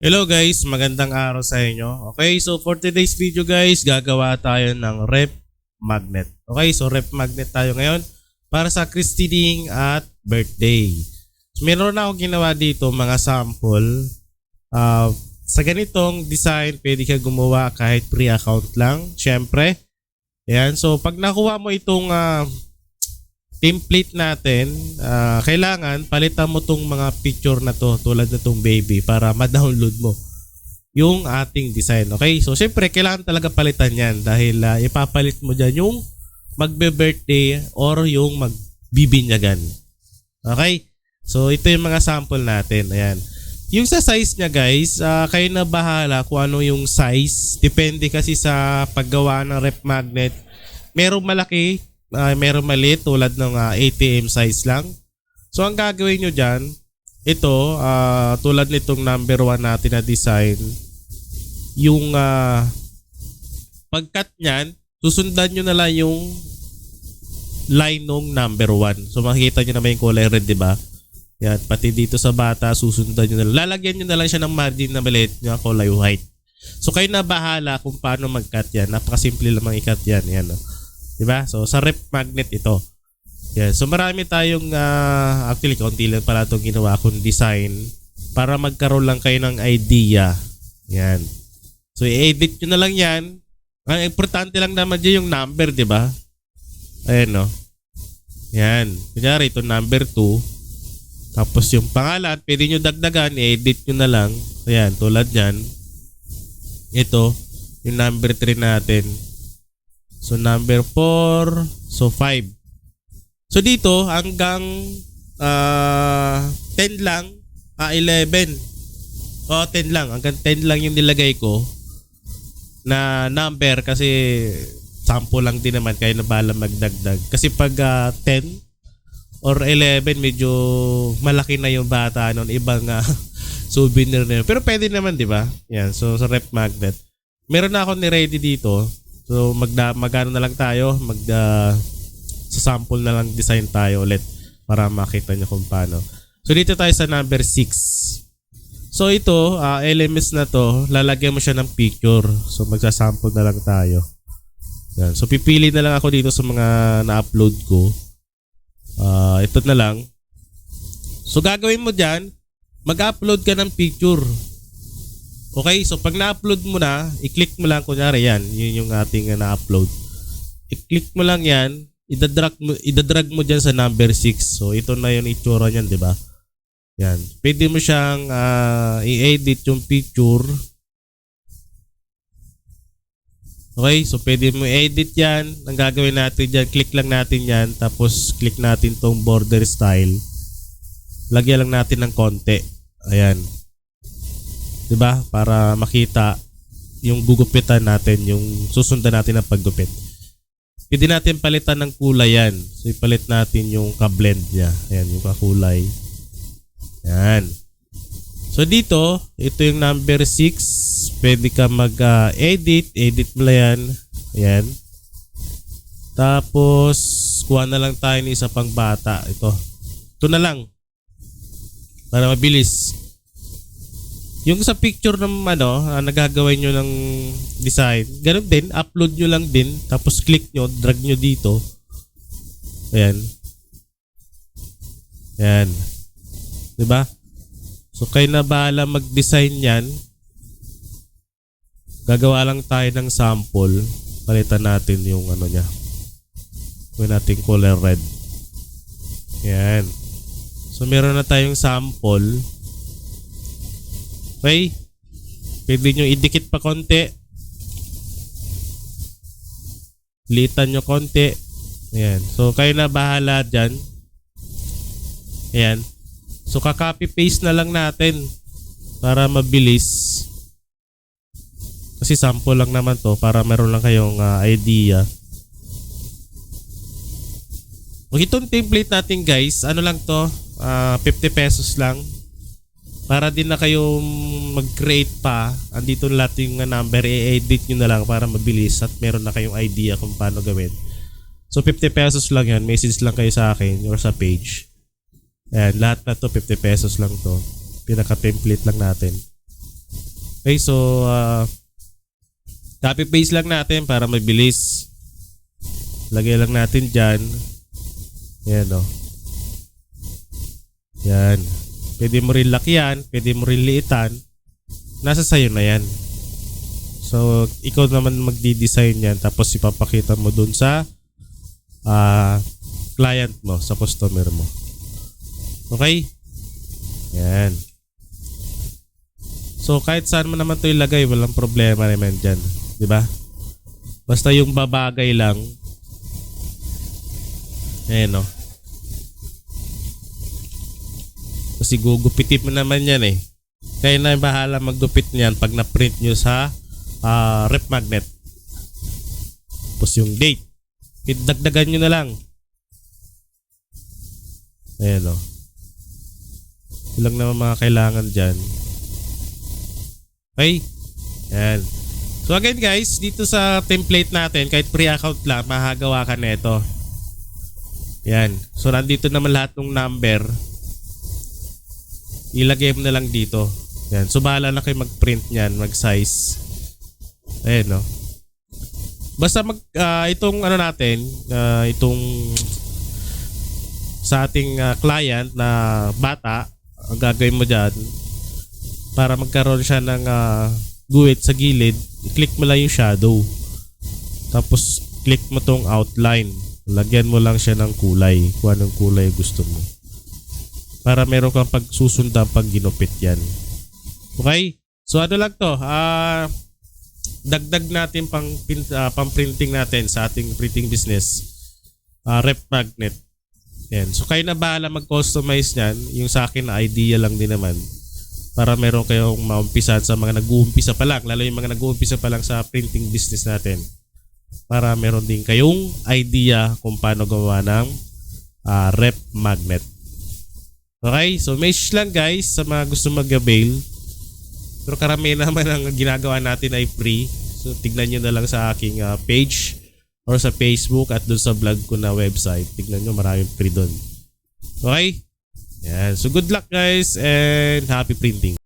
Hello guys, magandang araw sa inyo. Okay, so for today's video guys, gagawa tayo ng rep magnet. Okay, so rep magnet tayo ngayon para sa christening at birthday. So, meron na akong ginawa dito mga sample. Sa ganitong design, pwede ka gumawa kahit free account lang. Syempre, yan. So pag nakuha mo itong template natin, kailangan palitan mo tong mga picture na to tulad na tong baby para ma-download mo yung ating design. Okay, so syempre kailangan talaga palitan yan dahil ipapalit mo dyan yung magbe-birthday or yung magbibinyagan. Okay, so ito yung mga sample natin. Ayan, yung sa size nya guys, kayo na bahala kung ano yung size, depende kasi sa paggawa ng rep magnet. Merong malaki, meron maliit tulad ng ATM size lang. So ang gagawin nyo dyan, ito tulad nitong number 1 natin na design, yung pag-cut nyan, susundan nyo na lang yung line ng number 1. So makikita nyo naman yung kulay red, diba? Yan, pati dito sa bata, susundan nyo na lang. Lalagyan nyo na lang siya ng margin na maliit na kulay white. So kayo na bahala kung paano mag-cut yan. Napakasimple lamang i-cut yan. Yan, diba? So sa rep magnet ito. Yan. So marami tayong actually kaunti lang pala itong ginawa kong design para magkaroon lang kayo ng idea. Yan. So i-edit nyo na lang yan. Ang importante lang naman dyan yung number, diba? Ayan, no? Yan. Kunyari ito number 2. Tapos yung pangalan, pwede nyo dagdagan, i-edit nyo na lang. Ayan, tulad yan. Ito, yung number 3 natin. So number 4, so 5. So dito hanggang 10 lang, 11. O 10 lang, hanggang 10 lang yung nilagay ko na number kasi sample lang din naman, kaya na bahala magdagdag. Kasi pag 10 or 11 medyo malaki na yung bata noon, ibang souvenir na yun. Pero pwede naman, di ba? Yan, so sa rep magnet. Meron na ako ni-ready dito. So magano na lang tayo, sa sample na lang design tayo ulit para makita nyo kung paano. So dito tayo sa number 6. So ito, LMS na to, lalagyan mo siya ng picture. So magsasample na lang tayo. Yan. So pipili na lang ako dito sa mga na-upload ko. Ito na lang. So gagawin mo dyan, mag-upload ka ng picture. Okay, so pag na-upload mo na, i-click mo lang, kunyari yan, yun yung ating na-upload. I-click mo lang yan, idadrag mo dyan sa number 6. So ito na yung itsura niyan, di ba? Yan. Pwede mo siyang i-edit yung picture. Okay, so pwede mo i-edit yan. Ang gagawin natin dyan, click lang natin yan, tapos click natin tong border style. Lagyan lang natin ng konti. Ayan. Diba? Para makita yung gugupitan natin, yung susundan natin ng paggupit. Pwede natin palitan ng kulay yan. So ipalit natin yung ka-blend niya. Ayan, yung kakulay. Ayan. So dito, ito yung number 6. Pwede ka mag-edit. Edit mo lang yan. Ayan. Tapos, kuha na lang tayo ng isa pang bata. Ito na lang. Para mabilis. Yung sa picture ng nagagawin nyo ng design, ganun din, upload nyo lang din, tapos click nyo, drag nyo dito. Ayan. Ayan. Diba? So kayo na bahala mag-design yan. Gagawa lang tayo ng sample. Palitan natin yung niya. Gawin natin color red. Ayan. So meron na tayong sample. Okay, pwede nyo idikit pa konti, litan nyo konti. Ayan. So kayo na bahala dyan. Ayan. So ka-copy paste na lang natin para mabilis, kasi sample lang naman to, para meron lang kayong idea. Itong template natin guys, ano lang to, 50 pesos lang. Para din na kayo mag-create pa, andito lahat yung number, i-edit nyo na lang para mabilis at meron na kayong idea kung paano gawin. So 50 pesos lang yan, message lang kayo sa akin or sa page. Ayan, lahat na to 50 pesos lang to. Pinaka-template lang natin. Okay, so copy paste lang natin para mabilis. Lagay lang natin dyan. Yan o. Yan. Pwede mo rin lakihan, pwede mo rin liitan. Nasa sayo na yan. So, ikaw naman magdi-design yan tapos ipapakita mo dun sa client mo, sa customer mo. Okay? Yan. So, kahit saan mo naman ito ilagay, walang problema naman dyan. Diba? Basta yung babagay lang. Ayan o. Kasi gugupitin mo naman yan eh. Kaya na bahala magdupit niyan pag na-print nyo sa rep magnet. Tapos yung date. Dagdagan nyo na lang. Ayan o. Ilang naman mga kailangan dyan. Okay? Ayan. So again guys, dito sa template natin, kahit pre-account lang, mahagawa ka na ito. Ayan. So nandito naman lahat ng number. Ilagay mo na lang dito. Ayan. So bahala na kayo mag-print niyan, mag-size. Ayan no. Basta itong ano natin, itong sa ating client na bata, ang gagawin mo dyan, para magkaroon siya ng guhit sa gilid, i-click mo lang yung shadow. Tapos click mo tong outline. Lagyan mo lang siya ng kulay, kung anong kulay gusto mo. Para meron kang pagsusundan pag ginupit yan. Okay? So ano lang to, dagdag natin pang printing natin sa ating printing business. Rep magnet. Yan. So kayo na bahala mag-customize niyan. Yung sa akin na idea lang din naman. Para meron kayong maumpisan sa mga nag-uumpisa pa lang. Lalo yung mga nag-uumpisa pa lang sa printing business natin. Para meron din kayong idea kung paano gawa ng rep magnet. Okay? So message lang guys sa mga gusto mag-avail. Pero karamihan naman ang ginagawa natin ay free. So tignan nyo na lang sa aking page or sa Facebook at doon sa vlog ko na website. Tignan nyo, maraming free doon. Okay? Yan. So good luck guys and happy printing.